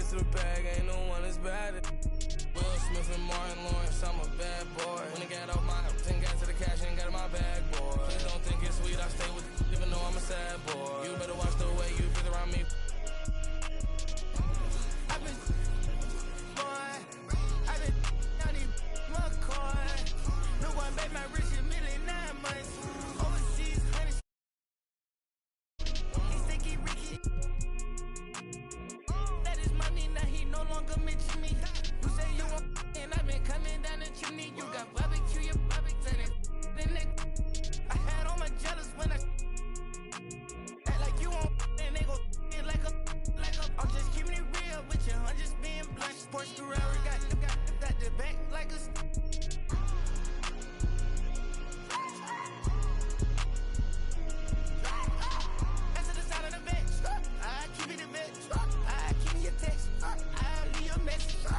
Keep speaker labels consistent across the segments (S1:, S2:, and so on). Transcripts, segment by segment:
S1: to the bag, ain't no one as bad as Will Smith and Martin Lawrence, I'm a bad boy. When I got off my and got to the cash and got in my bag, boy. Please don't think it's sweet, I stay with you, even though I'm a sad boy. You better watch the way you breathe around me. I've been down in McCoy. No one made my rich a million 9 months. Overseas, honey. He sticky Ricky. That is money, now he no longer mention me. You say you want and I've been coming down the chimney. You got barbecue, your barbecue, then I had all my jealous when I act like you want and they go like a I'm just keeping it real with you, I'm just being blunt. Sports Ferrari got the back like a answer the side of the bench. I keep it a bitch. I keep me a text. I leave your message. I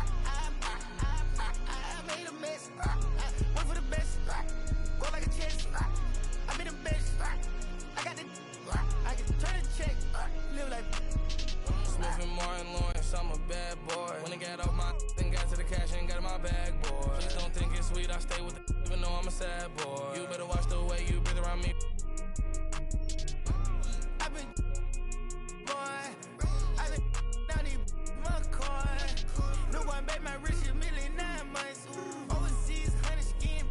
S1: made a mess. Wait for the best. Go like a chest. I be the best. I got the I can turn a check. Live like Smith and Martin Lawrence, I'm a bad boy. When I got off my and got to the cash and got in my bag, boy. Please don't think it's sweet, I stay with it, even though I'm a sad boy. You better watch the way you breathe around me. I've been down in McCoy. No one made my rich a million 9 months. Overseas, honey skin.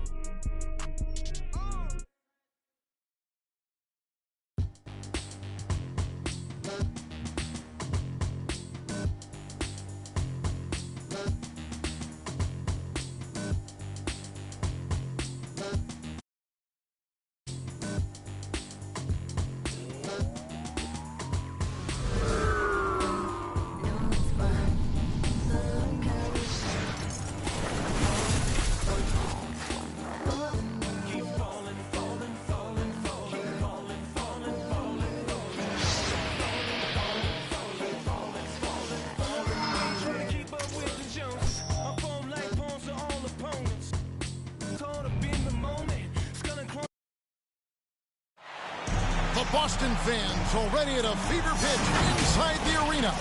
S2: Boston fans already at a fever pitch inside the arena.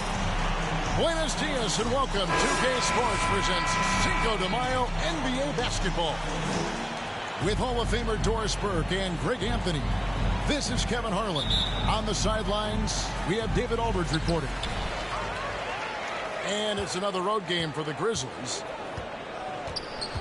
S2: Buenos dias and welcome. 2K Sports presents Cinco de Mayo NBA basketball. With Hall of Famer Doris Burke and Greg Anthony, this is Kevin Harlan. On the sidelines, we have David Aldridge reporting. And it's another road game for the Grizzlies.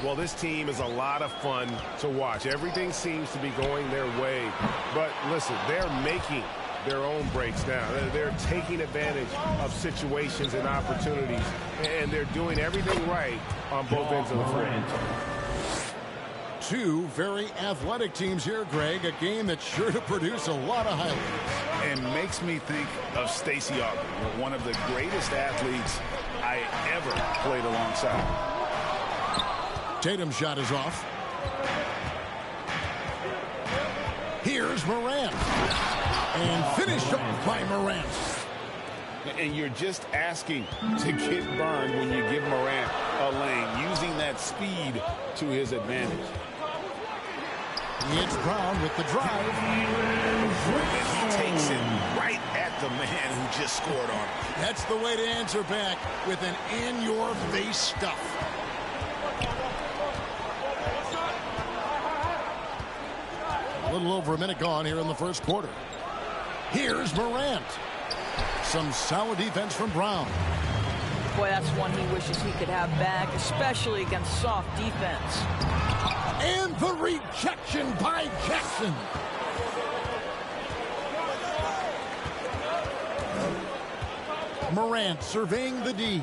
S3: Well, this team is a lot of fun to watch. Everything seems to be going their way. But listen, they're making their own breaks now. They're taking advantage of situations and opportunities. And they're doing everything right on both ends of the floor.
S2: Two very athletic teams here, Greg. A game that's sure to produce a lot of highlights.
S4: And makes me think of Stacey Augmon, one of the greatest athletes I ever played alongside.
S2: Tatum's shot is off. Here's Morant. And finished off by Morant.
S4: And you're just asking to get burned when you give Morant a lane, using that speed to his advantage.
S2: It's Brown with the drive.
S4: And he takes it right at the man who just scored on him.
S2: That's the way to answer back with an in-your-face stuff. A little over a minute gone here in the first quarter. Here's Morant. Some solid defense from Brown.
S5: Boy, that's one he wishes he could have back, especially against soft defense.
S2: And the rejection by Jackson. Morant surveying the D.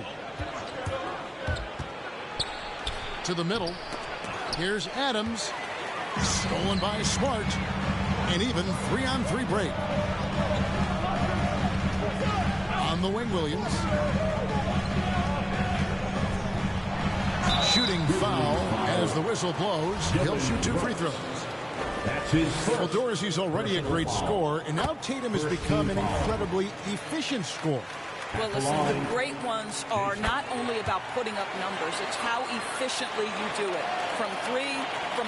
S2: To the middle. Here's Adams. Stolen by Smart. And even 3-on-3 break. On the wing, Williams. Shooting foul as the whistle blows. He'll shoot 2 free throws. Well, Dorsey's already a great scorer, and now Tatum has become an incredibly efficient scorer.
S5: Well, listen, the great ones are not only about putting up numbers, it's how efficiently you do it. From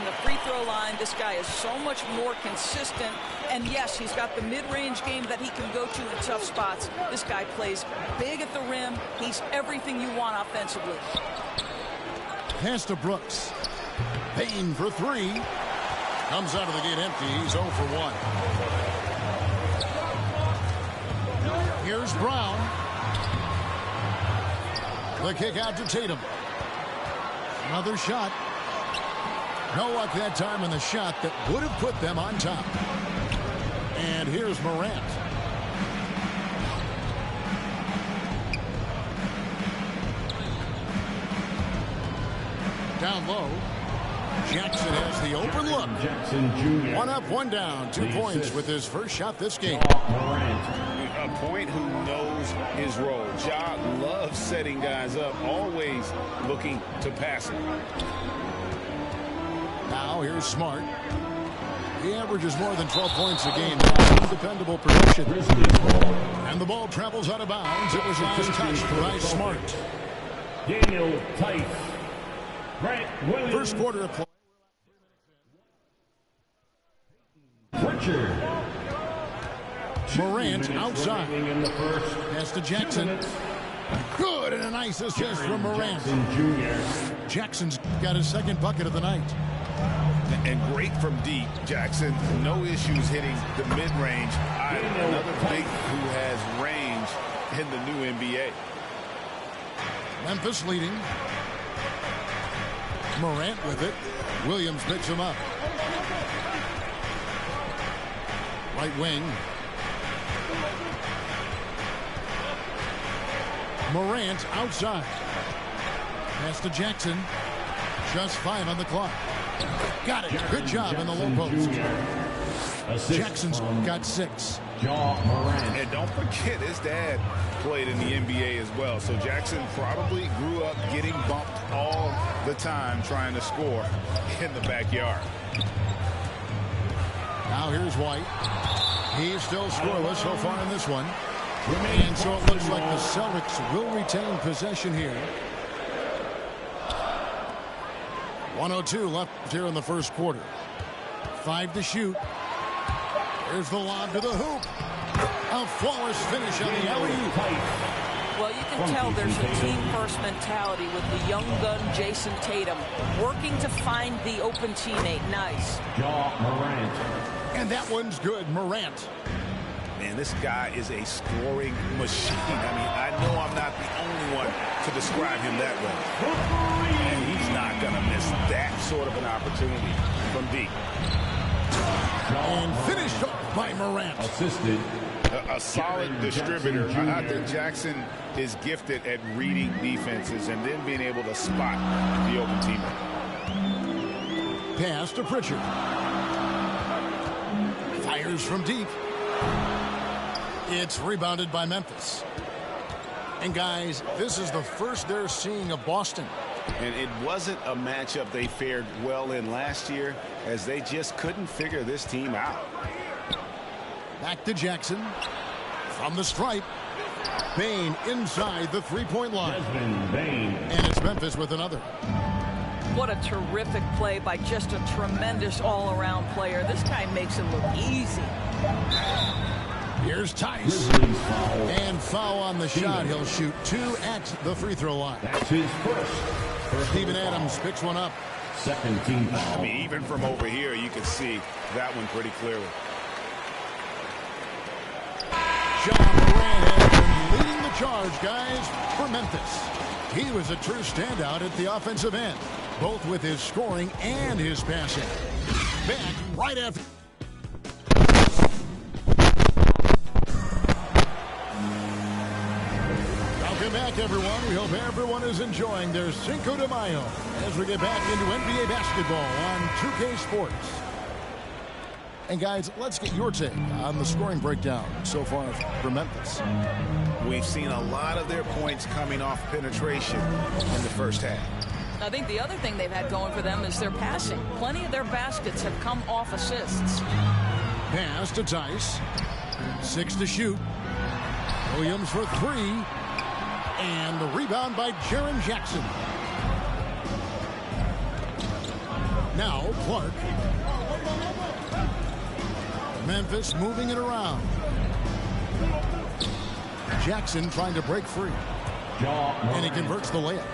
S5: the free throw line, this guy is so much more consistent. And yes, he's got the mid-range game that he can go to in tough spots. This guy plays big at the rim. He's everything you want offensively.
S2: Pass to Brooks. Payne for three. Comes out of the gate empty. He's 0 for 1. Here's Brown. The kick out to Tatum. Another shot. No luck that time in the shot that would have put them on top. And here's Morant. Down low. Jackson has the open look.
S4: Jackson Jr.
S2: 1 up, 1 down. 2 points with his first shot this game.
S4: A point who knows his role. Ja loves setting guys up, always looking to pass him.
S2: Now here's Smart. He averages more than 12 points a game. Dependable production. And the ball travels out of bounds. It was last touched by Smart.
S6: Daniel Tice.
S2: First quarter of play.
S6: Pritchard.
S2: Morant outside.
S6: In the first.
S2: Pass to Jackson. Good, and a nice assist from Morant. Jackson's got his second bucket of the night.
S4: And great from deep, Jackson. No issues hitting the mid-range. Another big who has range in the new NBA.
S2: Memphis leading. Morant with it. Williams picks him up. Right wing. Morant outside. Pass to Jackson. Just 5 on the clock. Got it. Good job in the low post. Jackson's got 6.
S4: And don't forget, his dad played in the NBA as well. So Jackson probably grew up getting bumped all the time trying to score in the backyard.
S2: Now here's White. He's still scoreless so far in this one. And so it looks like the Celtics will retain possession here. 1:02 left here in the first quarter. 5 to shoot. Here's the lob to the hoop. A flawless finish on the alley-oop.
S5: Well, you can tell there's a team-first mentality with the young gun Jason Tatum working to find the open teammate. Nice.
S2: And that one's good. Morant.
S4: Man, this guy is a scoring machine. I mean, I know I'm not the only one to describe him that way. And he's not going to miss that sort of an opportunity from deep.
S2: And finished off by Morant.
S6: Assisted.
S4: A solid distributor. I think Jackson is gifted at reading defenses and then being able to spot the open teammate.
S2: Pass to Pritchard. Fires from deep. It's rebounded by Memphis. And guys, this is the first they're seeing of Boston.
S4: And it wasn't a matchup they fared well in last year, as they just couldn't figure this team out.
S2: Back to Jackson. From the stripe. Bain inside the three-point line. And it's Memphis with another.
S5: What a terrific play by just a tremendous all-around player. This guy makes it look easy.
S2: Here's Tice. And foul on the shot. He'll shoot 2 at the free throw line.
S6: That's his first.
S2: Steven Adams picks one up.
S6: Second team foul.
S4: I mean, even from over here, you can see that one pretty clearly.
S2: John Morant has been leading the charge, guys, for Memphis. He was a true standout at the offensive end, both with his scoring and his passing. Back right after. Welcome back, everyone. We hope everyone is enjoying their Cinco de Mayo as we get back into NBA basketball on 2K Sports. And guys, let's get your take on the scoring breakdown so far for Memphis.
S4: We've seen a lot of their points coming off penetration in the first half.
S5: I think the other thing they've had going for them is their passing. Plenty of their baskets have come off assists.
S2: Pass to Tice. 6 to shoot. Williams for 3. And the rebound by Jaren Jackson. Now Clark. Memphis moving it around. Jackson trying to break free. And he converts the layup.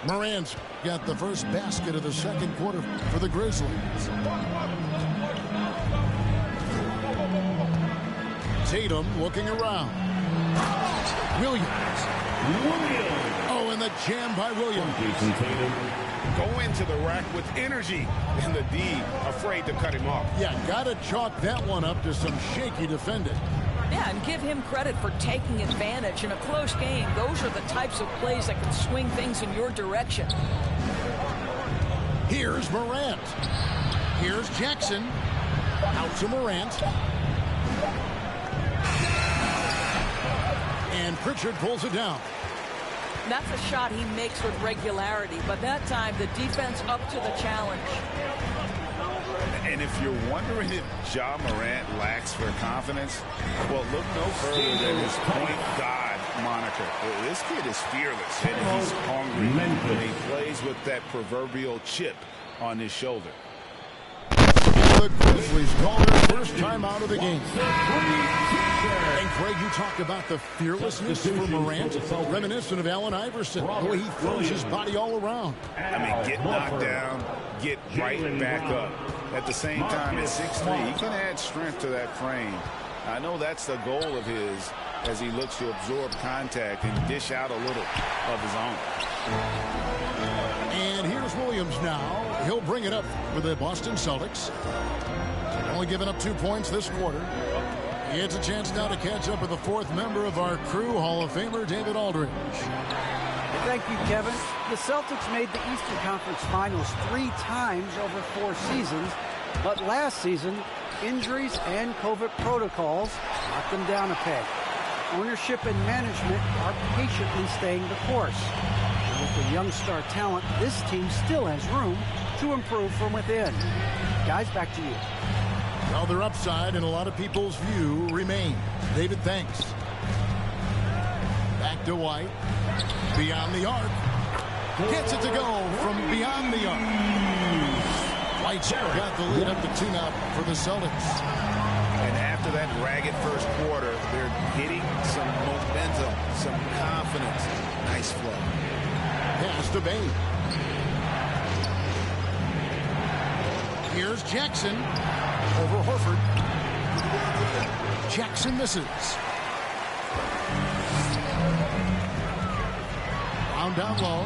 S2: Morant's got the first basket of the second quarter for the Grizzlies. Tatum looking around. Williams. Oh, and the jam by Williams.
S3: Go into the rack with energy, and the D afraid to cut him off.
S2: Yeah, got to chalk that one up to some shaky defending.
S5: Yeah, and give him credit for taking advantage in a close game. Those are the types of plays that can swing things in your direction.
S2: Here's Morant. Here's Jackson. Out to Morant. And Pritchard pulls it down.
S5: That's a shot he makes with regularity, but that time the defense up to the challenge.
S4: And if you're wondering if Ja Morant lacks for confidence, well, look no further than his point guard moniker. This kid is fearless, and he's hungry. And he plays with that proverbial chip on his shoulder.
S2: The Grizzlies call their first time out of the game. And Craig, you talk about the fearlessness for Morant, reminiscent of Allen Iverson, the way he throws his body all around.
S4: I mean, get knocked down, get right back up. At the same time, at 6'3", he can add strength to that frame. I know that's the goal of his as he looks to absorb contact and dish out a little of his own.
S2: And here's Williams now. He'll bring it up for the Boston Celtics. Only giving up 2 points this quarter. He gets a chance now to catch up with the fourth member of our crew, Hall of Famer David Aldridge.
S7: Thank you, Kevin. The Celtics made the Eastern Conference Finals 3 times over 4 seasons, but last season, injuries and COVID protocols knocked them down a peg. Ownership and management are patiently staying the course. And with the young star talent, this team still has room to improve from within. Guys, back to you.
S2: Well, their upside in a lot of people's view remains. David, thanks. Back to White. Beyond the arc. Gets it to go from beyond the arc. White's got the lead up to 2 now for the Celtics.
S4: And after that ragged first quarter, they're getting some momentum, some confidence. Nice flow.
S2: Pass to Bain. Here's Jackson. Over Horford. Jackson misses. Brown down low.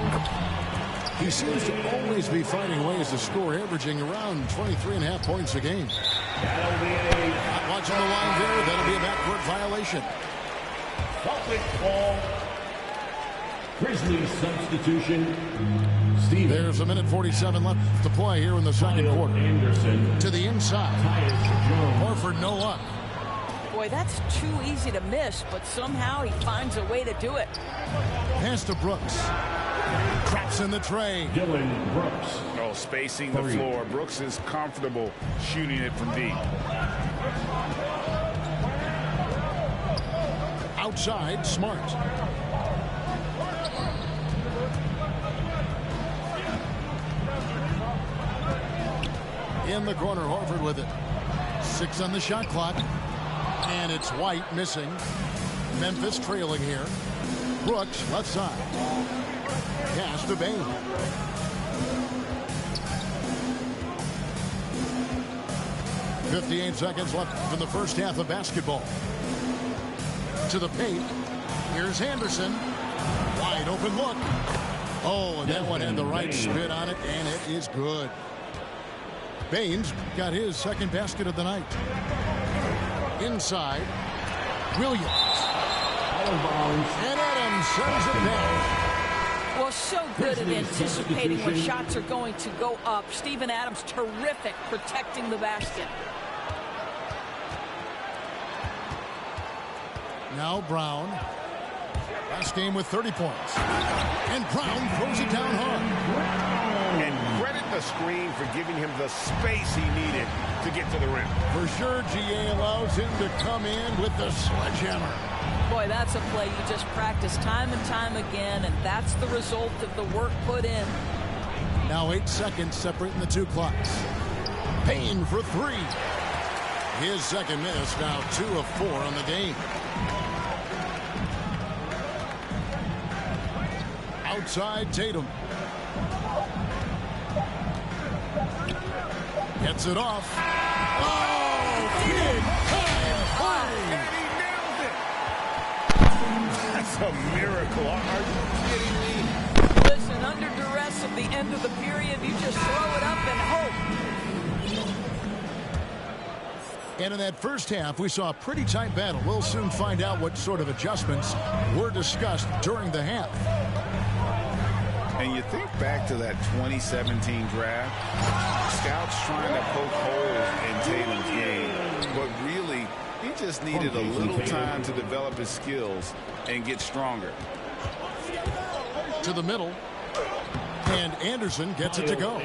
S2: He seems to always be finding ways to score, averaging around 23.5 points a game. Not watching the line there. That'll be a backcourt violation.
S6: Celtics ball. Grizzlies substitution. Stevens.
S2: There's 1:47 left to play here in the second quarter.
S6: Anderson.
S2: To the inside. Horford, no luck.
S5: Boy, that's too easy to miss, but somehow he finds a way to do it.
S2: Pass to Brooks. Traps in the tray.
S6: Dylan Brooks.
S4: Oh, spacing the floor. Brooks is comfortable shooting it from deep.
S2: Outside, Smart. In the corner, Horford with it. 6 on the shot clock. And it's White missing. Memphis trailing here. Brooks, left side. Pass to Bain. .58 seconds left in the first half of basketball. To the paint. Here's Anderson. Wide open look. Oh, and that one had the right spin on it, and it is good. Baines got his second basket of the night. Inside, Williams. And Adams sends it down.
S5: Well, so good at anticipating when shots are going to go up. Steven Adams, terrific protecting the basket.
S2: Now Brown. Last game with 30 points. And Brown throws it down hard.
S3: And credit the screen for giving him the space he needed to get to the rim.
S2: For sure, GA allows him to come in with the sledgehammer.
S5: Boy, that's a play you just practice time and time again, and that's the result of the work put in.
S2: Now 8 seconds separating the two clocks. Payne for three. His second miss, now 2 of 4 on the game. Outside Tatum. Gets it off. Oh, big time play.
S3: And he nailed it. That's a miracle. Are you kidding me?
S5: Listen, under duress at the end of the period, you just throw it up and hope.
S2: And in that first half, we saw a pretty tight battle. We'll soon find out what sort of adjustments were discussed during the half.
S4: And you think back to that 2017 draft, scouts trying to poke holes in Tatum's game, but really, he just needed a little time to develop his skills and get stronger.
S2: To the middle, and Anderson gets it to go.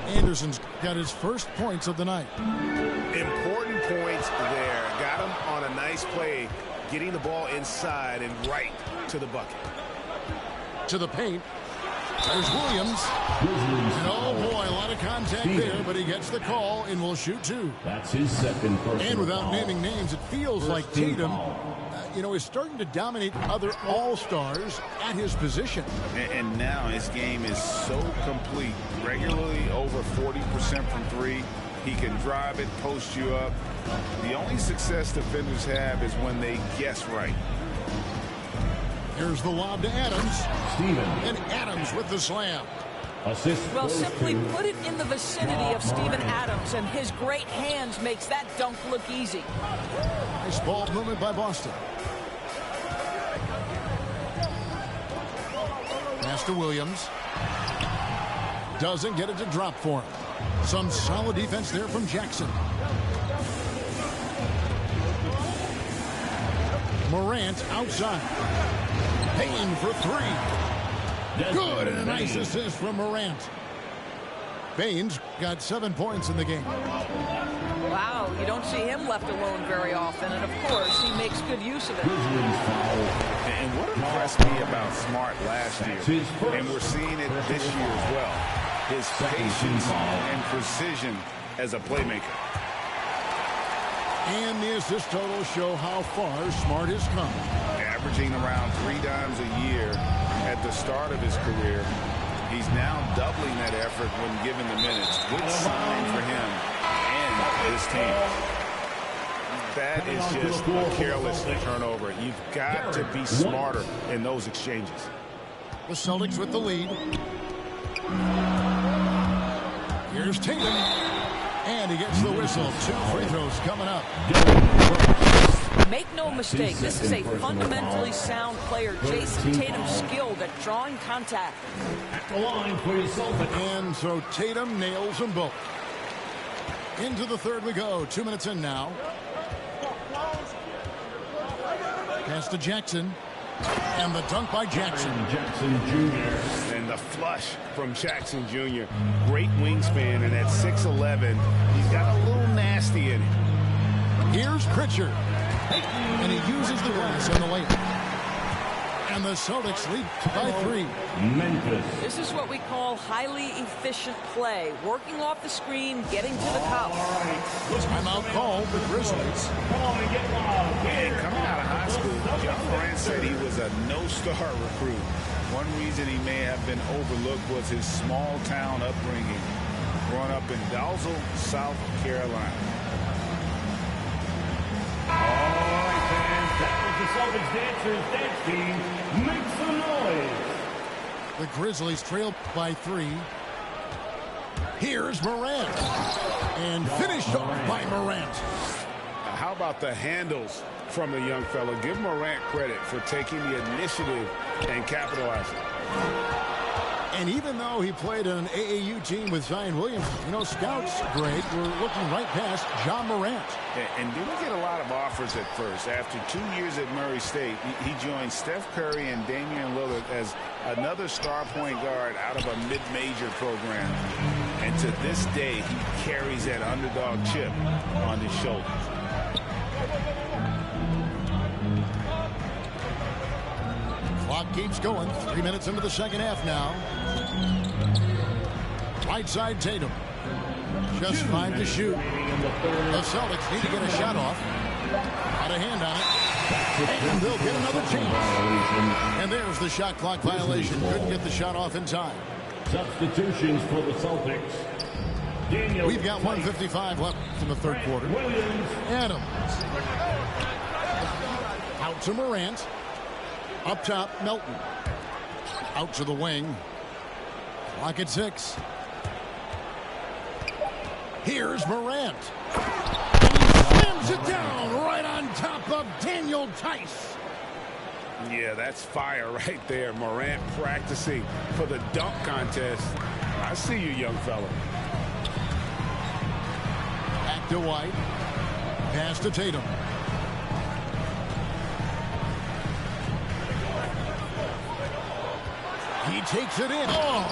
S2: Anderson's got his first points of the night.
S3: Important points there. Got him on a nice play, getting the ball inside and right to the bucket.
S2: To the paint. There's Williams. And oh boy, a lot of contact there, but he gets the call and will shoot two.
S6: That's his second personal
S2: And without
S6: foul.
S2: naming names, it feels like Tatum, is starting to dominate other all-stars at his position.
S4: And now his game is so complete. Regularly over 40% from three. He can drive it, post you up. The only success defenders have is when they guess right.
S2: Here's the lob to Adams.
S6: Steven.
S2: And Adams with the slam.
S6: Assist.
S5: Well,
S6: goes
S5: simply
S6: to
S5: put it in the vicinity of Steven Adams, and his great hands makes that dunk look easy.
S2: Nice ball movement by Boston. Pass to Williams. Doesn't get it to drop for him. Some solid defense there from Jackson. Morant outside. Payne for three. Good, and a nice assist from Morant. Payne's got 7 points in the game.
S5: Wow, you don't see him left alone very often, and of course, he makes good use of it.
S4: And what impressed me about Smart last year, and we're seeing it this year as well, his patience and precision as a playmaker.
S2: And the assist totals show how far Smart has come.
S4: Averaging around 3 dimes a year at the start of his career. He's now doubling that effort when given the minutes. Good sign for him and his team. That is just a careless turnover. You've got to be smarter in those exchanges.
S2: The Celtics with the lead. Here's Tatum. And he gets the whistle. 2 free throws coming up.
S5: Make no mistake, this is a fundamentally sound player. Jason Tatum skilled at drawing contact.
S6: At the line for your Celtics.
S2: And so Tatum nails them both. Into the third we go. 2 minutes in now. Pass to Jackson. And the dunk by Jackson.
S6: Jackson Jr.
S3: And the flush from Jackson Jr. Great wingspan, and at 6'11", he's got a little nasty in it.
S2: Here's Pritchard. And he uses the glass on the layup. And the Celtics lead by 3.
S6: Memphis.
S5: This is what we call highly efficient play. Working off the screen, getting to the cup.
S2: Timeout call the Grizzlies.
S6: Come on and get loud.
S4: And coming out of high school, John Morant said he was a no-star recruit. One reason he may have been overlooked was his small-town upbringing, growing up in Dalzell, South Carolina.
S6: All right, fans, that was the Celtics Dancers dance team. Make some noise.
S2: The Grizzlies trail by 3. Here's Morant. And finished off by Morant.
S3: How about the handles from the young fella? Give Morant credit for taking the initiative and capitalizing.
S2: And even though he played on an AAU team with Zion Williams, scouts, Greg, were looking right past John Morant.
S4: And didn't get a lot of offers at first. After 2 years at Murray State, he joined Steph Curry and Damian Lillard as another star point guard out of a mid-major program. And to this day, he carries that underdog chip on his shoulders.
S2: Clock keeps going. 3 minutes into the second half now. Right side Tatum. Just 5 to shoot. The Celtics need to get a shot off. Got a hand on it. And they'll get another chance. And there's the shot clock violation. Couldn't get the shot off in time.
S6: Substitutions for the Celtics.
S2: We've got 1:55 left in the third quarter. Adams. Out to Morant. Up top, Melton. Out to the wing. Clock at 6. Here's Morant. He slams it down right on top of Daniel Tice.
S4: Yeah, that's fire right there. Morant practicing for the dunk contest. I see you, young fella.
S2: Back to White. Pass to Tatum. He takes it in. Oh!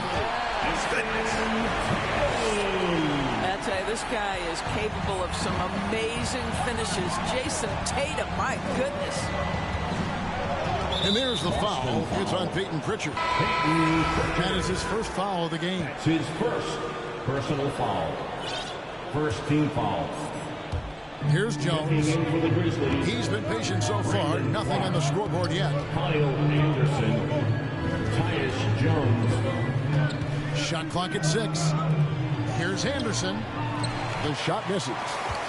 S5: I tell you, this guy is capable of some amazing finishes. Jason Tatum, my goodness.
S2: And there's the foul. It's on Peyton Pritchard. That is his first foul of the game.
S6: It's his first personal foul. First team foul.
S2: Here's Jones. He's been patient so far. Nothing on the scoreboard yet.
S6: Kyle Anderson. Tyus Jones.
S2: Shot clock at 6. Here's Anderson. The shot misses.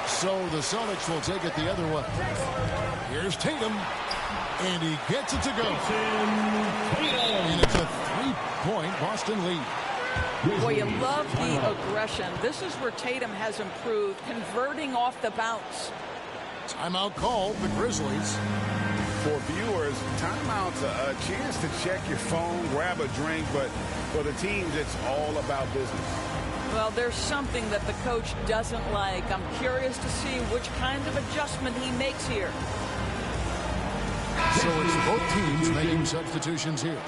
S2: So the Celtics will take it the other way. Here's Tatum. And he gets it to go. And it's a 3-point Boston lead.
S5: Boy, you love the aggression. This is where Tatum has improved, converting off the bounce.
S2: Timeout called, the Grizzlies.
S4: For viewers, timeout's a chance to check your phone, grab a drink, but for the teams, it's all about business.
S5: Well, there's something that the coach doesn't like. I'm curious to see which kind of adjustment he makes here.
S2: So it's both teams making substitutions here.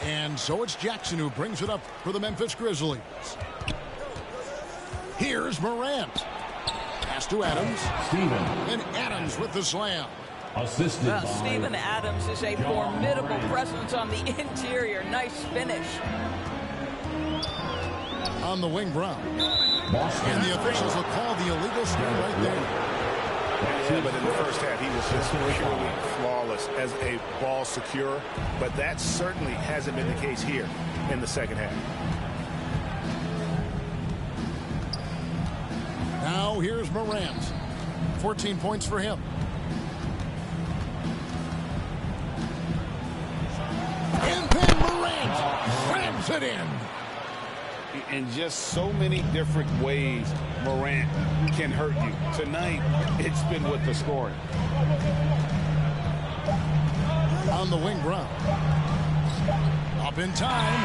S2: And so it's Jackson who brings it up for the Memphis Grizzlies. Here's Morant. Pass to Adams. And Adams with the slam.
S6: Assisted by
S5: Steven Adams is a formidable presence on the interior. Nice finish.
S2: On the wing, Brown. And the officials will call the illegal screen right there.
S4: Yeah, but in the first half, he was just purely flawless as a ball secure. But that certainly hasn't been the case here in the second half.
S2: Now here's Morant. 14 points for him. And then Morant slams it in.
S4: In just so many different ways, Morant can hurt you. Tonight, it's been with the scoring.
S2: On the wing, Brown. Up in time.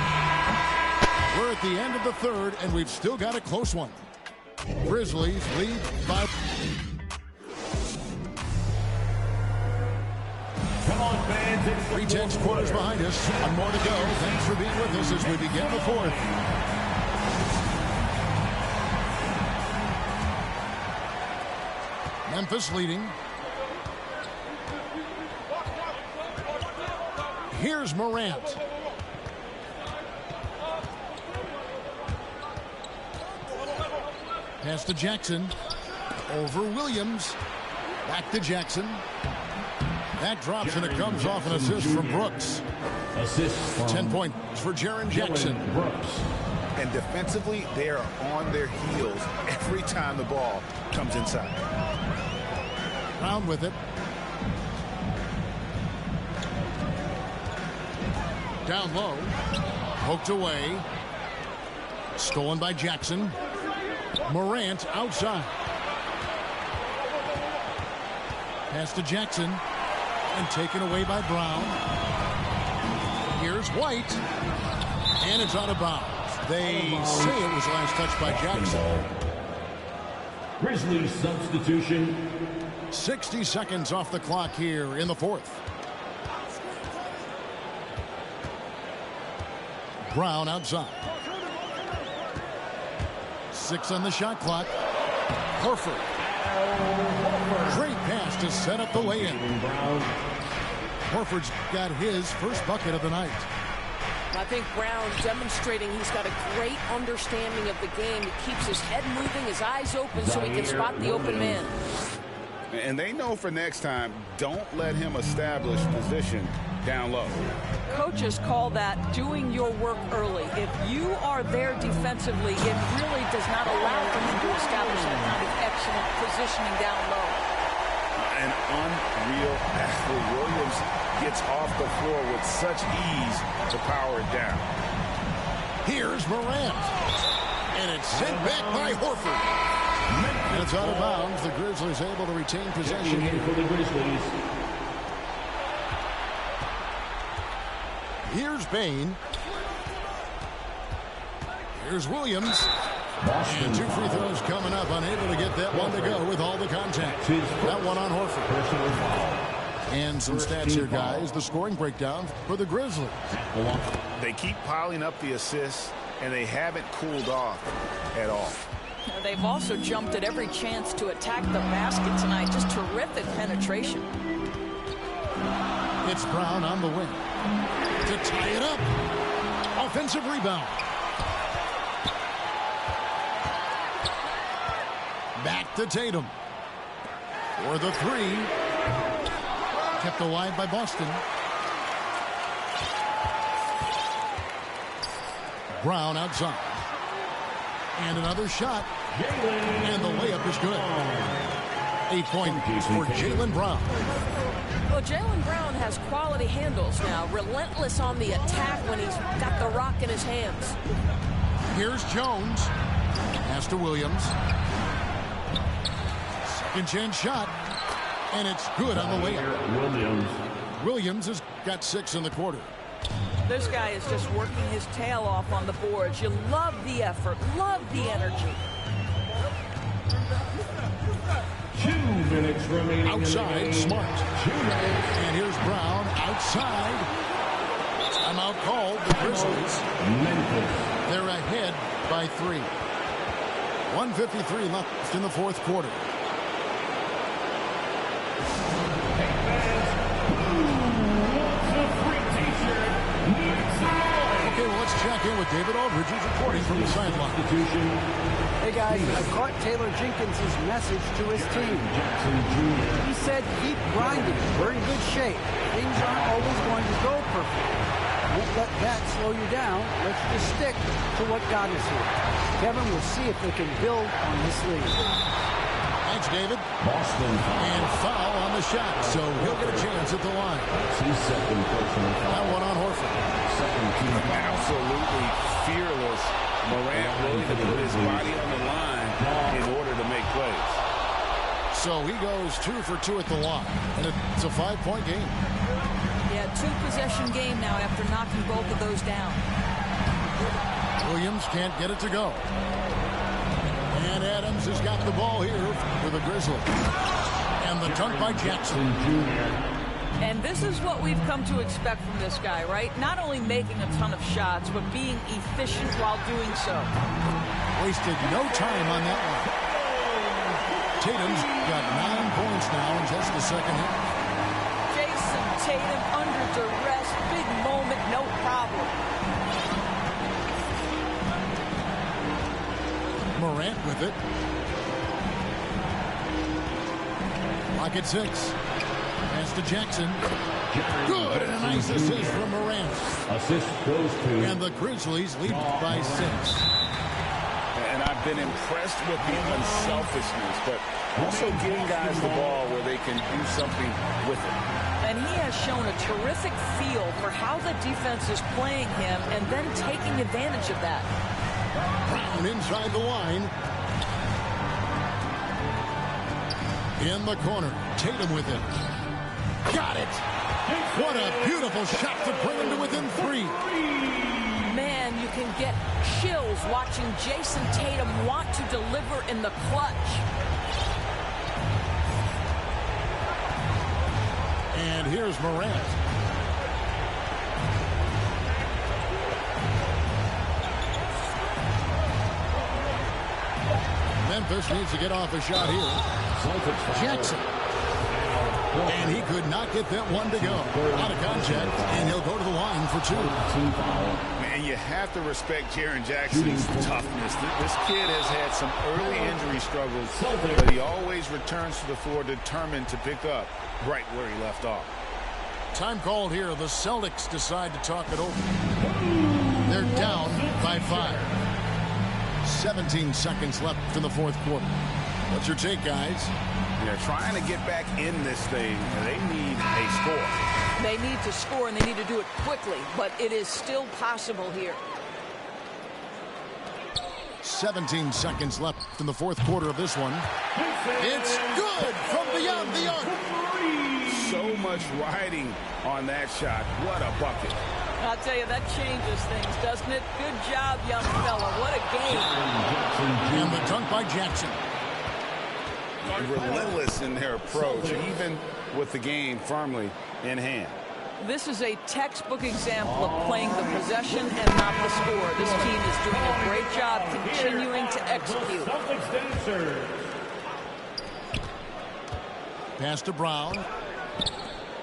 S2: We're at the end of the third, and we've still got a close one. Grizzlies lead by...
S6: Come on, fans. It's
S2: 3-10 quarters behind us. One more to go. Thanks for being with us as we begin the fourth. Memphis leading. Here's Morant. Pass to Jackson. Over Williams. Back to Jackson. That drops and it comes off an assist from Brooks.
S6: Assist from
S2: 10 points for Jaren Jackson.
S6: Brooks.
S4: And defensively, they are on their heels every time the ball comes inside.
S2: Brown with it. Down low. Poked away. Stolen by Jackson. Morant outside. Pass to Jackson. And taken away by Brown. Here's White. And it's out of bounds. They say it was last touched by Jackson.
S6: Grizzlies substitution.
S2: 60 seconds off the clock here in the fourth. Brown outside. 6 on the shot clock. Horford. Great pass to set up the lay-in. Horford's got his first bucket of the night.
S8: I think Brown demonstrating he's got a great understanding of the game. He keeps his head moving, his eyes open so he can spot the open man.
S4: And they know for next time, don't let him establish position down low.
S5: Coaches call that doing your work early. If you are there defensively, it really does not allow for him to establish that kind of excellent positioning down low.
S4: An unreal athlete. Williams gets off the floor with such ease to power it down.
S2: Here's Morant. And it's sent back by Horford. And it's out of bounds. The Grizzlies able to retain possession.
S6: For the Grizzlies.
S2: Here's Bain. Here's Williams. And 2 free throws coming up. Unable to get that one to go with all the contact. That one on Horford. And some stats here, guys. The scoring breakdown for the Grizzlies.
S3: They keep piling up the assists, and they haven't cooled off at all.
S5: They've also jumped at every chance to attack the basket tonight. Just terrific penetration.
S2: It's Brown on the wing to tie it up. Offensive rebound. Back to Tatum. For the 3. Kept alive by Boston. Brown outside. And another shot. And the layup is good. 8 points for Jaylen Brown.
S8: Well, Jaylen Brown has quality handles now. Relentless on the attack when he's got the rock in his hands.
S2: Here's Jones. Pass to Williams. Second chance shot. And it's good on the layup. Williams has got 6 in the quarter.
S5: This guy is just working his tail off on the boards. You love the effort, love the energy.
S6: 2 minutes remaining.
S2: Outside, Smart. And here's Brown outside. Timeout called. The Grizzlies. They're ahead by 3. 1:53 left in the fourth quarter. Okay, well, let's check in with David Aldridge, who's reporting from the sideline.
S7: Hey guys, I caught Taylor Jenkins' message to his team. He said, keep grinding. We're in good shape. Things aren't always going to go perfect. Don't let that slow you down. Let's just stick to what got us here. Kevin will see if they can build on this lead.
S2: Thanks, David. And foul on the shot, so he'll get a chance at the line. That one on Horford.
S4: Absolutely fearless. Morant willing to put his body on the line in order to make plays.
S2: So he goes 2 for 2 at the line, and it's a 5-point game.
S5: Yeah, 2-possession game now after knocking both of those down.
S2: Williams can't get it to go. And Adams has got the ball here for the Grizzlies. And the dunk by Jackson.
S5: And this is what we've come to expect from this guy, right? Not only making a ton of shots, but being efficient while doing so.
S2: Wasted no time on that one. Tatum's got 9 points now in just the second half.
S5: Jason Tatum under duress, big moment, no problem.
S2: Morant with it. Lock at 6. Pass to Jackson. Good, and a nice assist from Morant.
S6: Assist goes to.
S2: And the Grizzlies lead by 6.
S4: And I've been impressed with the unselfishness, but also getting guys the ball where they can do something with it.
S5: And he has shown a terrific feel for how the defense is playing him and then taking advantage of that.
S2: Brown inside the line. In the corner, Tatum with it. Got it. What a beautiful shot to bring him to within 3.
S8: Man, you can get chills watching Jason Tatum want to deliver in the clutch.
S2: And here's Morant. Memphis needs to get off a shot here. Jackson. And he could not get that one to go. Out of contact, and he'll go to the line for 2.
S4: Man, you have to respect Jaren Jackson's toughness. This kid has had some early injury struggles, but he always returns to the floor determined to pick up right where he left off.
S2: Time called here. The Celtics decide to talk it over. They're down by 5. 17 seconds left in the fourth quarter. What's your take, guys?
S4: They're trying to get back in this thing. They need a score.
S5: They need to score, and they need to do it quickly, but it is still possible here.
S2: 17 seconds left in the fourth quarter of this one. It's good from beyond the arc.
S4: So much riding on that shot. What a bucket.
S5: I'll tell you, that changes things, doesn't it? Good job, young fella. What a game.
S2: And the dunk by Jackson.
S4: Relentless in their approach, even with the game firmly in hand.
S5: This is a textbook example of playing the possession and not the score. This team is doing a great job continuing to execute.
S2: Pass to Brown.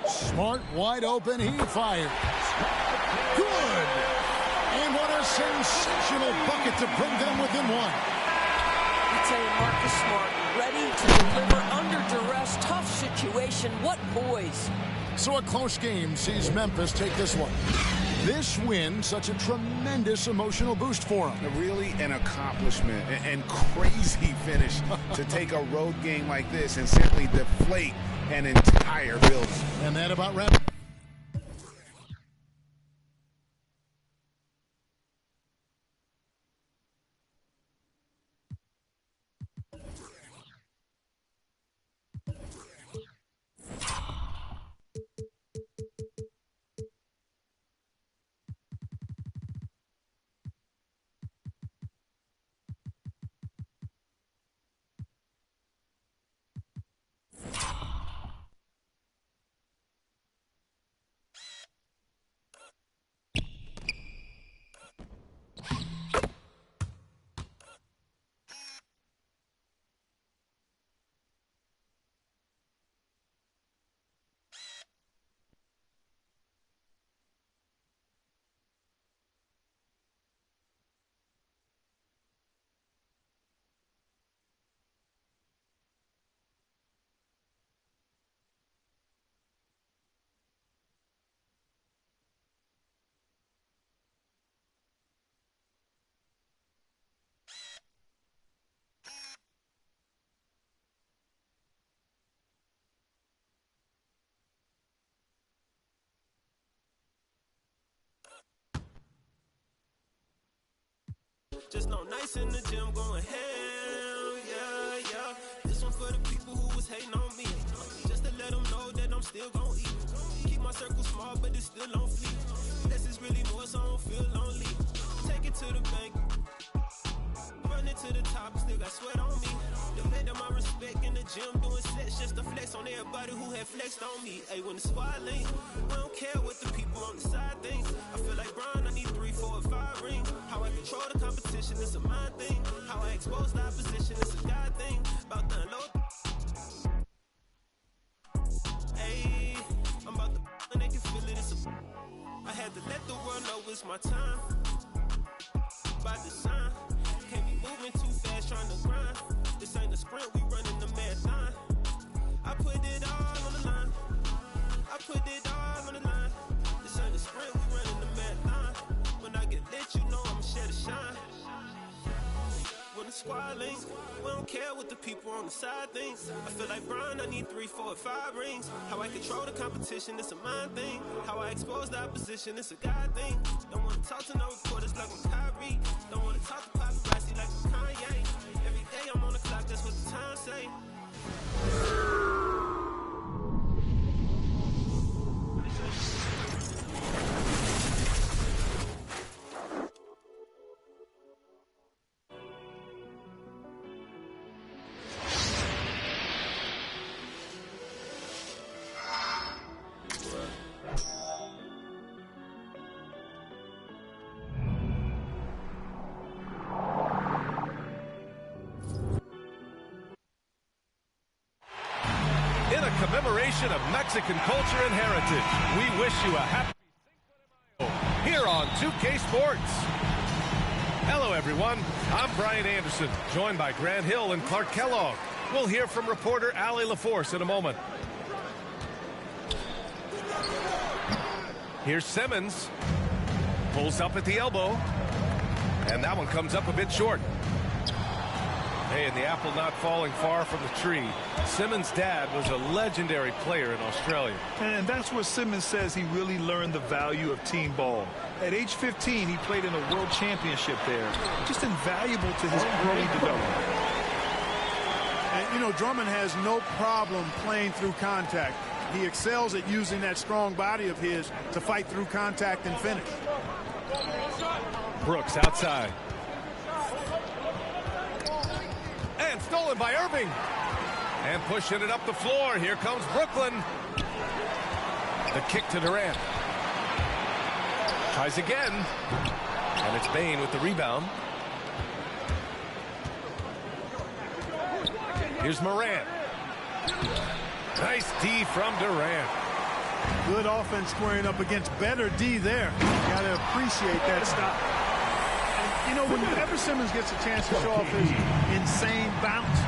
S2: Smart, wide open, he fires. Good! And what a sensational bucket to bring them within 1.
S8: I tell you, Marcus Smart, ready to deliver under duress, tough situation. What poise.
S2: So a close game sees Memphis take this one. This win, such a tremendous emotional boost for them.
S4: Really an accomplishment and crazy finish to take a road game like this and simply deflate an entire building.
S2: And that about wraps.
S9: Just no nights in the gym going hell, yeah, yeah. This one for the people who was hating on me. Just to let them know that I'm still gon' eat. Keep my circle small, but it's still on fleek. This is really more, so I don't feel lonely. Take it to the bank. Run it to the top, still got sweat on me. Defending my respect in the gym, doing sets just to flex on everybody who had flexed on me. Hey, when the squad link, we don't care what the people on the side think. I feel like Brian, I need 3, 4, and 5 rings. How I control the competition, it's a mind thing. How I expose the opposition, it's a God thing. About to unload. Hey, I'm about to and they can feel it. I had to let the world know it's my time. By design, can't be moving too fast, trying to grind. This ain't a sprint, we running the marathon. I put it all on the line. I put it all on the line. This ain't a sprint, we running the marathon. When I get lit, you know I'ma share the shine. When the squad links, we don't care what the people on the side think. I feel like Brian, I need 3, 4, and 5 rings. How I control the competition, it's a mind thing. How I expose the opposition, it's a God thing. Don't wanna talk to no reporters like I'm Kyrie. Don't wanna talk to paparazzi like I'm Kanye. Every day I'm on the clock, that's what the time say.
S10: commemoration of Mexican culture and heritage. We wish you a happy Cinco de Mayo here on 2K Sports. Hello, everyone. I'm Brian Anderson, joined by Grant Hill and Clark Kellogg. We'll hear from reporter Allie LaForce in a moment. Here's Simmons. Pulls up at the elbow. And that one comes up a bit short. Hey, and the apple not falling far from the tree. Simmons' dad was a legendary player in Australia.
S11: And that's where Simmons says he really learned the value of team ball. At age 15, he played in a world championship there. Just invaluable to his early development.
S12: And, you know, Drummond has no problem playing through contact. He excels at using that strong body of his to fight through contact and finish.
S10: Brooks outside. And stolen by Irving. And pushing it up the floor. Here comes Brooklyn. The kick to Durant. Tries again. And it's Bane with the rebound. Here's Morant. Nice D from Durant.
S12: Good offense squaring up against better D there. Got to appreciate that stop. And, you know, whenever Simmons gets a chance to show off his insane bounce,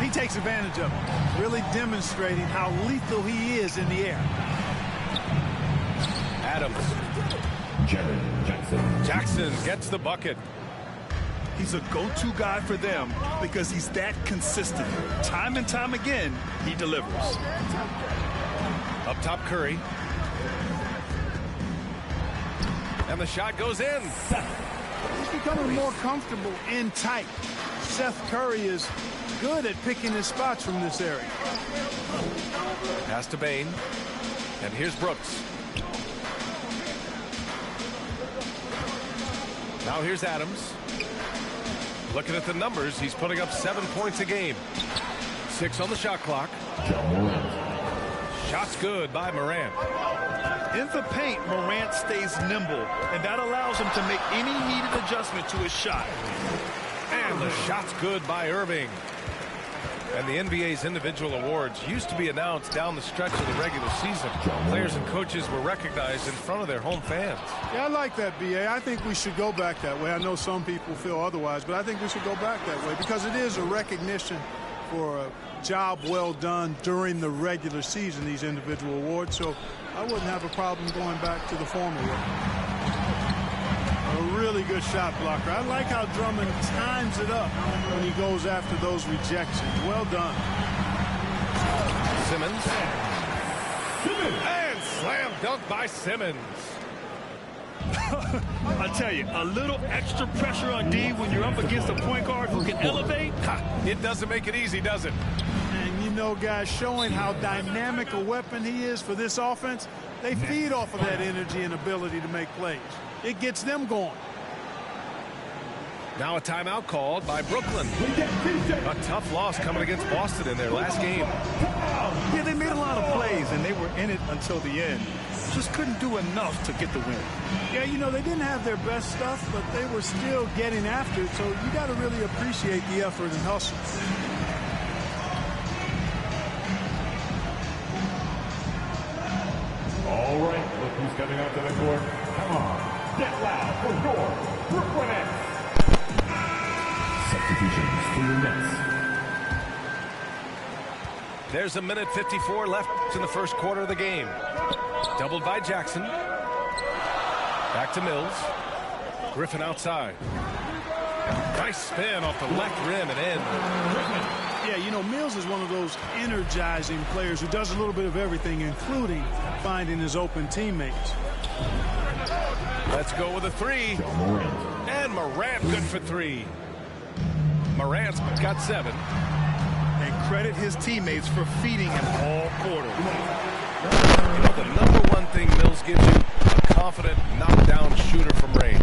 S12: he takes advantage of it, really demonstrating how lethal he is in the air.
S10: Adams. Jackson gets the bucket.
S11: He's a go-to guy for them because he's that consistent. Time and time again, he delivers.
S10: Up top, Curry. And the shot goes in.
S12: He's becoming more comfortable in tight. Seth Curry is good at picking his spots from this area.
S10: Pass to Bane. And here's Brooks. Now here's Adams. Looking at the numbers, he's putting up 7 points a game. 6 on the shot clock. Shot's good by Morant.
S11: In the paint, Morant stays nimble, and that allows him to make any needed adjustment to his shot.
S10: And the shot's good by Irving. And the NBA's individual awards used to be announced down the stretch of the regular season. Players and coaches were recognized in front of their home fans.
S12: Yeah, I like that, B.A. I think we should go back that way. I know some people feel otherwise, but I think we should go back that way because it is a recognition for a job well done during the regular season, these individual awards. So I wouldn't have a problem going back to the former way. A really good shot blocker. I like how Drummond times it up when he goes after those rejections. Well done.
S10: Simmons. And slam dunk by Simmons.
S11: I tell you, a little extra pressure on D when you're up against a point guard who can elevate.
S10: It doesn't make it easy, does it?
S12: And you know, guys, showing how dynamic a weapon he is for this offense, they feed off of that energy and ability to make plays. It gets them going.
S10: Now a timeout called by Brooklyn. A tough loss coming against Boston in their last game.
S11: Yeah, they made a lot of plays, and they were in it until the end. Just couldn't do enough to get the win.
S12: Yeah, you know, they didn't have their best stuff, but they were still getting after it, so you got to really appreciate the effort and hustle.
S6: All right, look who's coming out to the court. Come on. Get loud for your Brooklyn Nets. Substitutions for your Nets.
S10: There's a minute 54 left in the first quarter of the game. Doubled by Jackson. Back to Mills. Griffin outside. Nice spin off the left rim and in.
S12: Yeah, you know, Mills is one of those energizing players who does a little bit of everything, including finding his open teammates.
S10: Let's go with a three. And Morant good for three. Morant's got 7.
S11: And credit his teammates for feeding him all quarter.
S10: You know, the #1 thing Mills gives you, a confident knockdown shooter from range.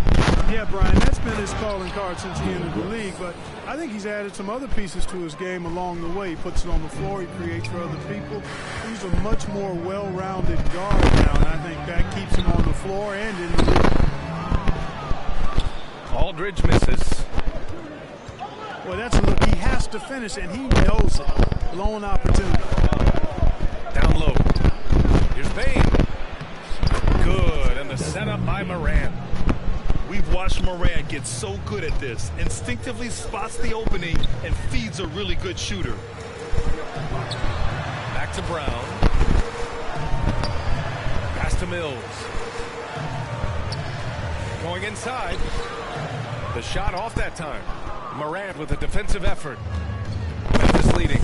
S12: Yeah, Brian, that's been his calling card since he entered the league, but I think he's added some other pieces to his game along the way. He puts it on the floor, he creates for other people. He's a much more well-rounded guard now, and I think that keeps him on the floor and in the league.
S10: Aldridge misses.
S12: Well, that's a look. He has to finish, and he knows it. Blown opportunity.
S10: Bain. Good, and the setup by Morant.
S11: We've watched Morant get so good at this. Instinctively spots the opening and feeds a really good shooter.
S10: Back to Brown. Pass to Mills. Going inside. The shot off that time. Morant with a defensive effort. Memphis leading.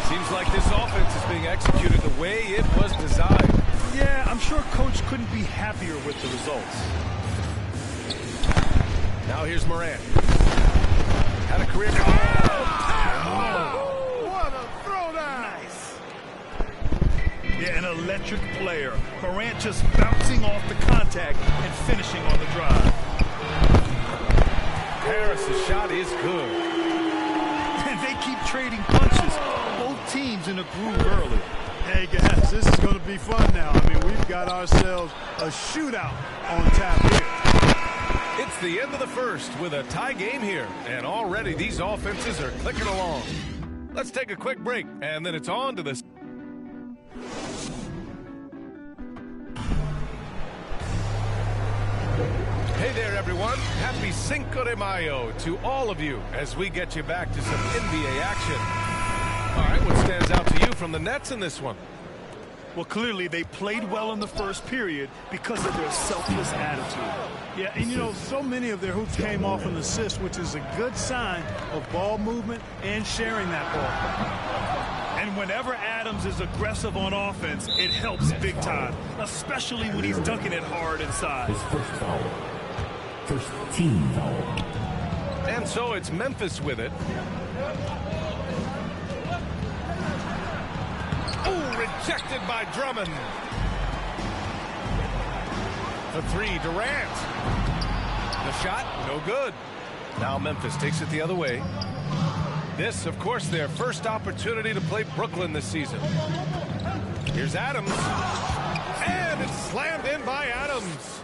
S10: Seems like this offense is being executed the way it was designed.
S11: Yeah, I'm sure Coach couldn't be happier with the results.
S10: Now here's Morant. Had a career.
S12: What a throwdown!
S11: Nice. Yeah, an electric player. Morant just bouncing off the contact and finishing on the drive.
S10: Harris's shot is good.
S11: And they keep trading punches. Both teams in a groove early.
S12: Hey guys, this is going to be fun now. I mean, we've got ourselves a shootout on tap here.
S10: It's the end of the first with a tie game here, and already these offenses are clicking along. Let's take a quick break, and then it's on to the... Hey there, everyone. Happy Cinco de Mayo to all of you as we get you back to some NBA action. All right, what stands out to you from the Nets in this one?
S11: Well, clearly they played well in the first period because of their selfless attitude.
S12: Yeah, and you know, so many of their hoops came off an assist, which is a good sign of ball movement and sharing that ball.
S11: And whenever Adams is aggressive on offense, it helps big time, especially when he's dunking it hard inside.
S6: His first foul. First team foul.
S10: And so it's Memphis with it. Rejected by Drummond. The three, Durant. The shot, no good. Now Memphis takes it the other way. This, of course, their first opportunity to play Brooklyn this season. Here's Adams. And it's slammed in by Adams.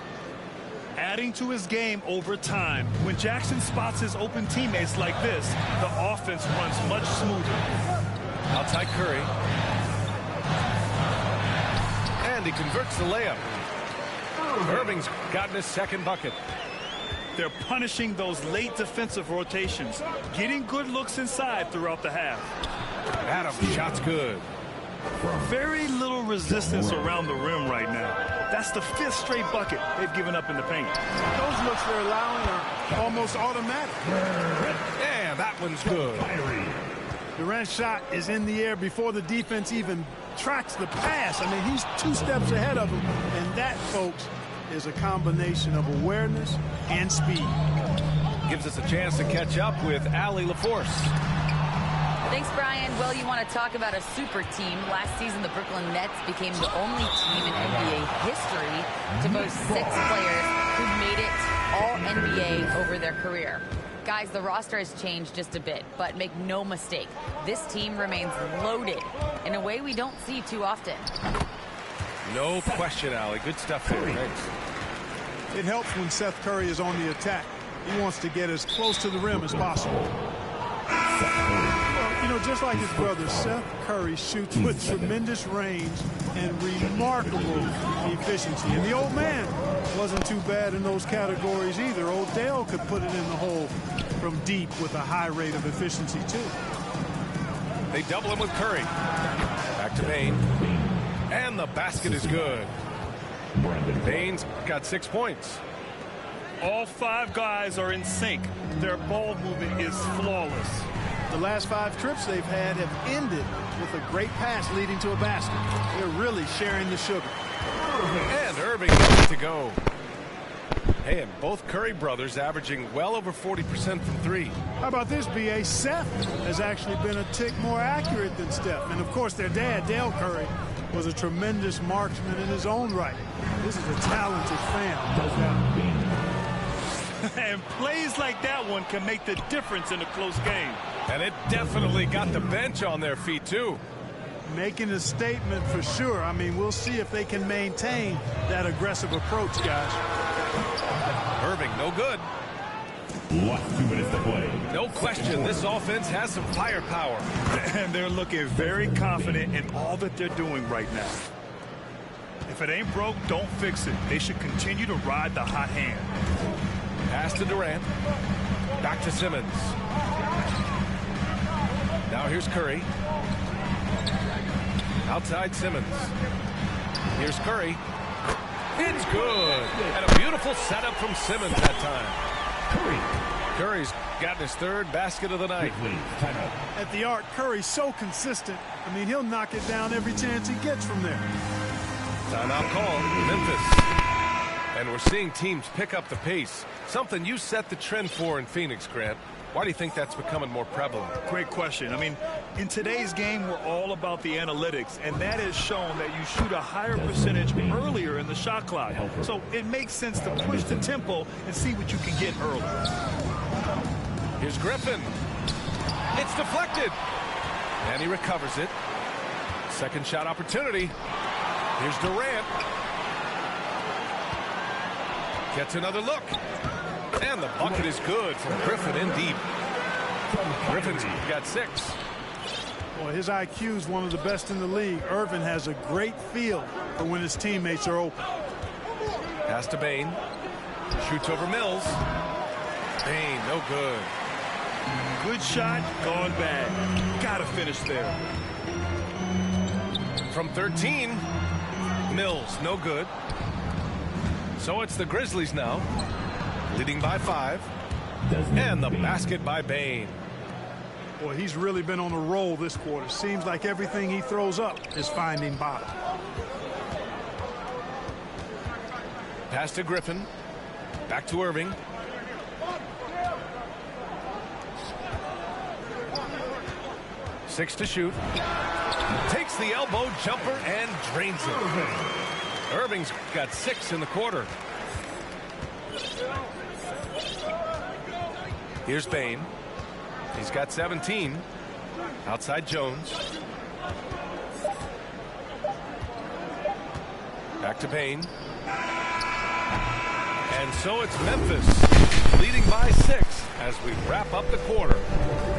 S11: Adding to his game over time. When Jackson spots his open teammates like this, the offense runs much smoother.
S10: Outside Curry. And he converts the layup. Irving's gotten his second bucket.
S11: They're punishing those late defensive rotations, getting good looks inside throughout the half.
S10: Adams, shot's good.
S11: Very little resistance around the rim right now. That's the 5th straight bucket they've given up in the paint.
S12: Those looks they're allowing are almost automatic.
S10: Yeah, that one's good.
S12: Durant's shot is in the air before the defense even tracks the pass. I mean, he's 2 steps ahead of him, and that, folks, is a combination of awareness and speed.
S10: Gives us a chance to catch up with Allie LaForce.
S13: Thanks, Brian. Well, you want to talk about a super team. Last season, the Brooklyn Nets became the only team in NBA history to boast 6 players who made it All-NBA over their career. Guys, the roster has changed just a bit, but make no mistake, this team remains loaded in a way we don't see too often.
S10: No question, Allie. Good stuff there. Thanks.
S12: It helps when Seth Curry is on the attack. He wants to get as close to the rim as possible. You know, just like his brother, Seth Curry shoots with tremendous range and remarkable efficiency. And the old man wasn't too bad in those categories either. Odell could put it in the hole from deep with a high rate of efficiency, too.
S10: They double him with Curry. Back to Bain. And the basket is good. Bain's got 6 points.
S11: All 5 guys are in sync. Their ball movement is flawless.
S12: The last 5 trips they've had have ended with a great pass leading to a basket. They're really sharing the sugar.
S10: And Irving gets to go. Hey, and both Curry brothers averaging well over 40% from 3.
S12: How about this, B.A.? Seth has actually been a tick more accurate than Steph. And, of course, their dad, Dale Curry, was a tremendous marksman in his own right. This is a talented family.
S11: And plays like that one can make the difference in a close game.
S10: And it definitely got the bench on their feet, too.
S12: Making a statement for sure. I mean, we'll see if they can maintain that aggressive approach, guys.
S10: Irving, no good.
S6: Last 2 minutes to play.
S10: No question, this offense has some firepower.
S11: And they're looking very confident in all that they're doing right now. If it ain't broke, don't fix it. They should continue to ride the hot hand.
S10: Pass to Durant. Back to Simmons. Now here's Curry. Outside Simmons. Here's Curry. It's good. And a beautiful setup from Simmons that time. Curry's gotten his third basket of the night.
S12: At the arc, Curry's so consistent. I mean, he'll knock it down every chance he gets from there.
S10: Timeout call, Memphis. And we're seeing teams pick up the pace. Something you set the trend for in Phoenix, Grant. Why do you think that's becoming more prevalent?
S11: Great question. I mean, in today's game, we're all about the analytics, and that has shown that you shoot a higher percentage earlier in the shot clock. So it makes sense to push the tempo and see what you can get early.
S10: Here's Griffin. It's deflected. And he recovers it. Second shot opportunity. Here's Durant. Gets another look. And the bucket is good from Griffin in deep. Griffin's got 6.
S12: Well, his IQ is one of the best in the league. Irvin has a great feel for when his teammates are open.
S10: Pass to Bane. Shoots over Mills. Bane, no good.
S11: Good shot, gone bad. Gotta finish there.
S10: From 13, Mills, no good. So it's the Grizzlies now, leading by 5. And the basket by Bane.
S12: Boy, he's really been on a roll this quarter. Seems like everything he throws up is finding bottom.
S10: Pass to Griffin. Back to Irving. Six to shoot. Takes the elbow jumper and drains it. Irving's got 6 in the quarter. Here's Bane. He's got 17. Outside Jones. Back to Bane. And so it's Memphis leading by 6 as we wrap up the quarter.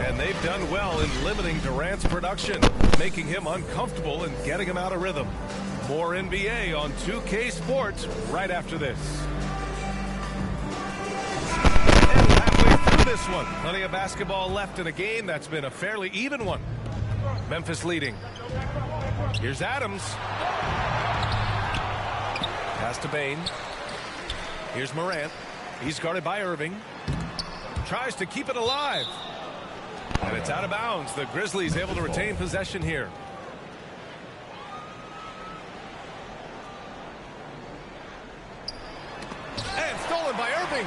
S10: And they've done well in limiting Durant's production, making him uncomfortable and getting him out of rhythm. More NBA on 2K Sports right after this. And halfway through this one, plenty of basketball left in a game that's been a fairly even one. Memphis leading. Here's Adams. Pass to Bane. Here's Morant. He's guarded by Irving. Tries to keep it alive. And it's out of bounds. The Grizzlies able to retain possession here. And stolen by Irving.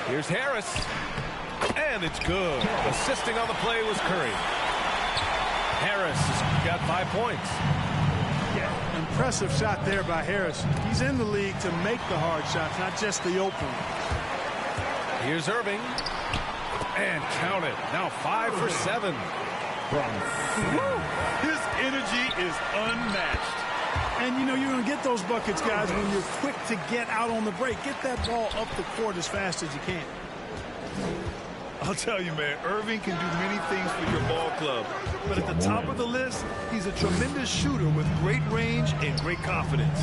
S10: Here's Harris. And it's good. Assisting on the play was Curry. Harris has got 5 points.
S12: Impressive shot there by Harris. He's in the league to make the hard shots, not just the open.
S10: Here's Irving. And count it. Now 5 for 7.
S11: His energy is unmatched.
S12: And, you know, you're going to get those buckets, guys, when you're quick to get out on the break. Get that ball up the court as fast as you can.
S11: I'll tell you, man, Irving can do many things for your ball club. But at the top of the list, he's a tremendous shooter with great range and great confidence.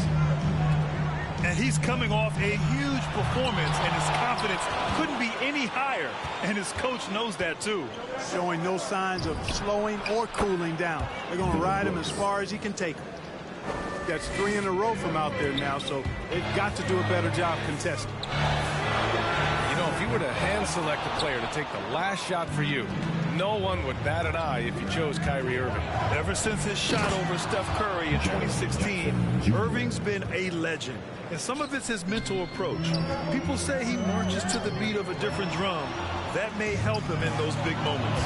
S11: And he's coming off a huge performance, and his confidence couldn't be any higher. And his coach knows that, too.
S12: Showing no signs of slowing or cooling down. They're going to ride him as far as he can take him. That's 3 in a row from out there now, so they've got to do a better job contesting.
S10: You know, if you were to hand select a player to take the last shot for you, no one would bat an eye if you chose Kyrie Irving.
S11: Ever since his shot over Steph Curry in 2016, Irving's been a legend. And some of it's his mental approach. People say he marches to the beat of a different drum. That may help him in those big moments.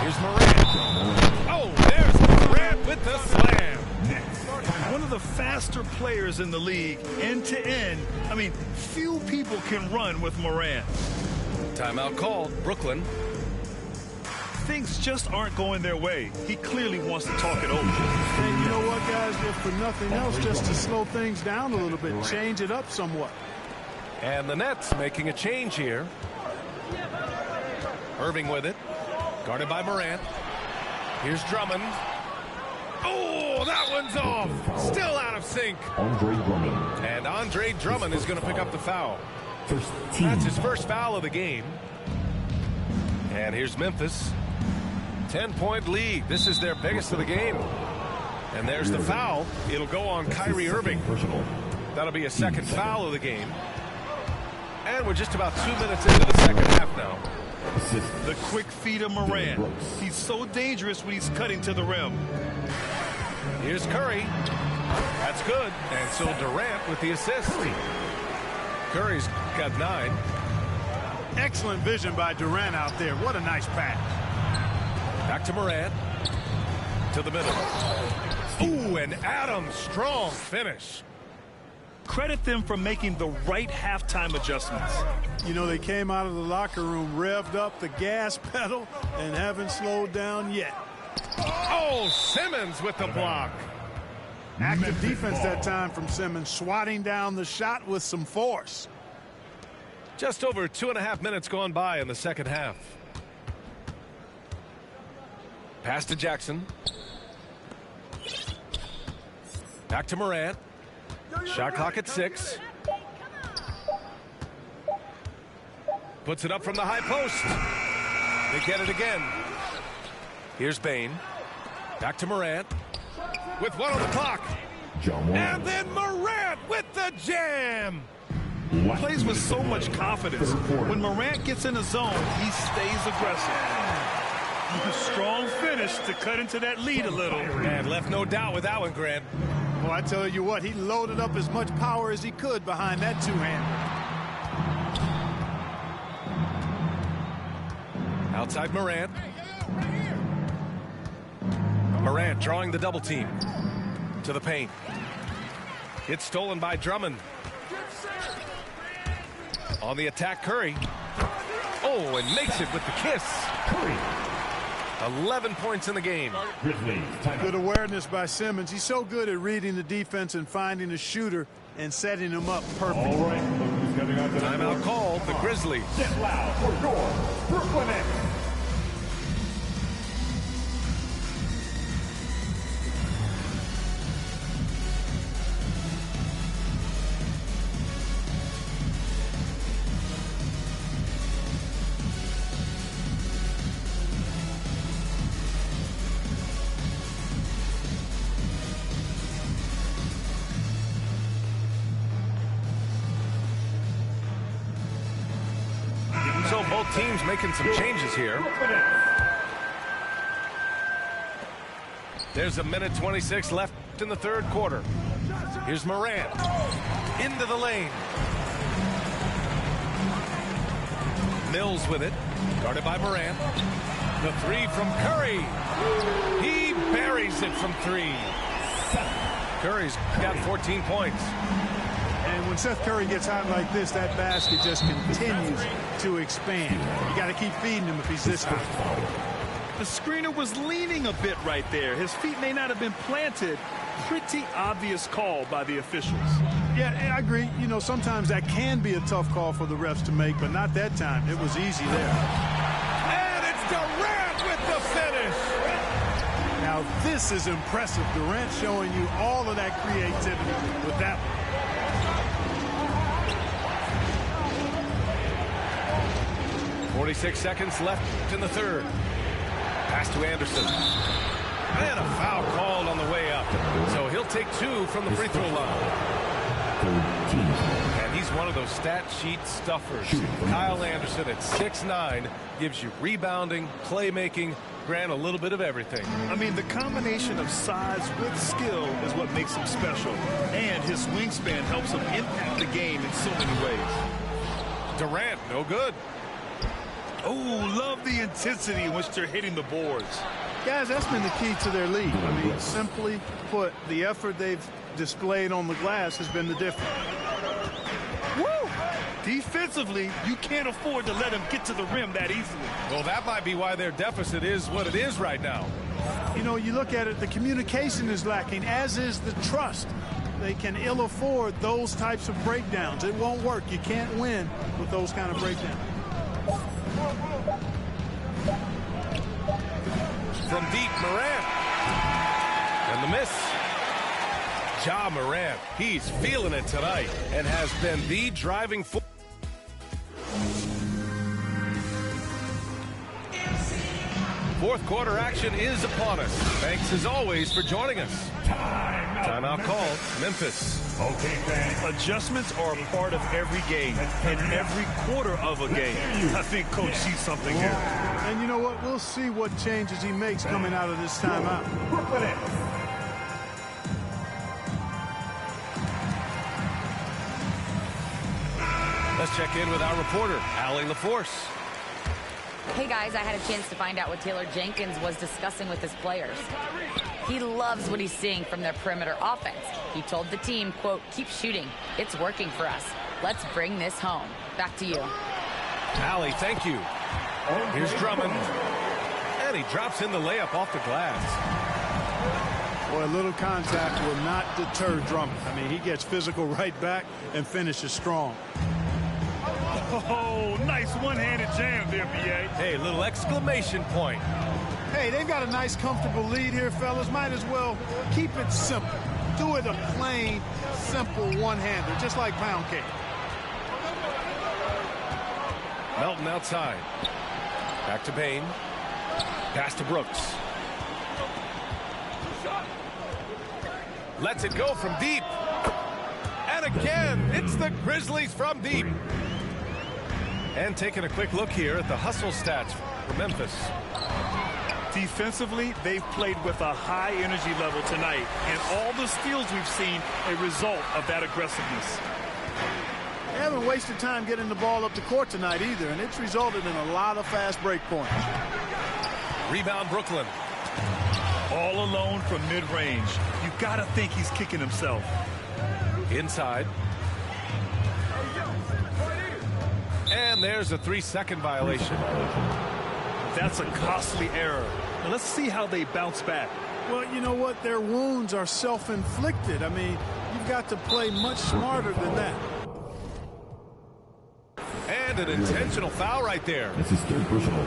S10: Here's Morant. Oh, there's Morant with the slam.
S11: One of the faster players in the league, end to end. I mean, few people can run with Morant.
S10: Timeout called. Brooklyn.
S11: Things just aren't going their way. He clearly wants to talk it over.
S12: And you know what, guys? If for nothing else, just to slow things down a little bit, change it up somewhat.
S10: And the Nets making a change here. Irving with it. Guarded by Morant. Here's Drummond. Oh, that one's off. Still out of sync. And Andre Drummond is going to pick up the foul. That's his first foul of the game. And here's Memphis. 10-point lead. This is their biggest of the game. And there's the foul. It'll go on Kyrie Irving. That'll be a second foul of the game. And we're just about 2 minutes into the second half now.
S11: The quick feed of Morant. He's so dangerous when he's cutting to the rim.
S10: Here's Curry. That's good. And so Durant with the assist. Curry's got 9.
S12: Excellent vision by Durant out there. What a nice pass.
S10: Back to Morant. To the middle. Ooh, and Adams, strong finish.
S11: Credit them for making the right halftime adjustments.
S12: You know, they came out of the locker room, revved up the gas pedal, and haven't slowed down yet.
S10: Oh, Simmons with the block.
S12: Active defense that time from Simmons, swatting down the shot with some force.
S10: Just over 2.5 minutes gone by in the second half. Pass to Jackson. Back to Morant. Shot clock at 6. Puts it up from the high post. They get it again. Here's Bane. Back to Morant. With 1 on the clock. And then Morant with the jam.
S11: Plays with so much confidence. When Morant gets in the zone, he stays aggressive. A strong finish to cut into that lead a little.
S10: And left no doubt with that one, Grant.
S12: Well, I tell you what, he loaded up as much power as he could behind that two-hander.
S10: Outside Morant. Morant drawing the double team. To the paint. It's stolen by Drummond. On the attack, Curry. Oh, and makes it with the kiss. Curry. 11 points in the game.
S12: Good awareness by Simmons. He's so good at reading the defense and finding a shooter and setting him up perfect.
S6: All right.
S10: Timeout called. The Grizzlies.
S6: Get loud for your Brooklyn Nets.
S10: So both teams making some changes here. There's 1:26 left in the third quarter. Here's Morant. Into the lane. Mills with it. Guarded by Morant. The 3 from Curry. He buries it from 3. Curry's got 14 points.
S12: And when Seth Curry gets hot like this, that basket just continues to expand. You got to keep feeding him if he's this hot.
S11: The screener was leaning a bit right there. His feet may not have been planted. Pretty obvious call by the officials.
S12: Yeah, I agree. You know, sometimes that can be a tough call for the refs to make, but not that time. It was easy there.
S10: And it's Durant with the finish.
S12: Now, this is impressive. Durant showing you all of that creativity with that one.
S10: 46 seconds left in the third. Pass to Anderson. And a foul called on the way up. So he'll take 2 from the free throw line. And he's one of those stat sheet stuffers. Kyle Anderson at 6'9" gives you rebounding, playmaking, Grant, a little bit of everything.
S11: I mean, the combination of size with skill is what makes him special. And his wingspan helps him impact the game in so many ways.
S10: Durant, no good.
S11: Oh, love the intensity in which they're hitting the boards.
S12: Guys, that's been the key to their lead. I mean, simply put, the effort they've displayed on the glass has been the difference.
S11: Woo! Defensively, you can't afford to let him get to the rim that easily.
S10: Well, that might be why their deficit is what it is right now.
S12: You know, you look at it, the communication is lacking, as is the trust. They can ill afford those types of breakdowns. It won't work. You can't win with those kind of breakdowns.
S10: From deep, Morant. And miss. Ja Morant, he's feeling it tonight and has been the driving force. Fourth quarter action is upon us. Thanks as always for joining us. Timeout called. Memphis.
S11: Okay, fans. Adjustments are a part of every game and every quarter of a game. I think Coach sees something here.
S12: And you know what? We'll see what changes he makes coming out of this timeout.
S10: Let's check in with our reporter, Allie LaForce.
S13: Hey guys, I had a chance to find out what Taylor Jenkins was discussing with his players. He loves what he's seeing from their perimeter offense. He told the team, quote, "Keep shooting. It's working for us. Let's bring this home." Back to you.
S10: Allie, thank you. Here's Drummond. And he drops in the layup off the glass.
S12: Boy, a little contact will not deter Drummond. I mean, he gets physical right back and finishes strong.
S11: Oh, nice one-handed jam there, B.A.
S10: Hey, little exclamation point.
S12: Hey, they've got a nice, comfortable lead here, fellas. Might as well keep it simple. Do it a plain, simple one-hander, just like pound cake.
S10: Melton outside. Back to Bain. Pass to Brooks. Lets it go from deep. And again, it's the Grizzlies from deep. And taking a quick look here at the hustle stats for Memphis.
S11: Defensively, they've played with a high energy level tonight, and all the steals we've seen a result of that aggressiveness.
S12: They haven't wasted time getting the ball up the court tonight either, and it's resulted in a lot of fast break points.
S10: Rebound Brooklyn.
S11: All alone from mid-range. You gotta think he's kicking himself.
S10: Inside. And there's a 3-second violation.
S11: That's a costly error. Now let's see how they bounce back.
S12: Well, you know what? Their wounds are self-inflicted. I mean, you've got to play much smarter than that.
S10: And an intentional foul right there.
S14: This is third personal.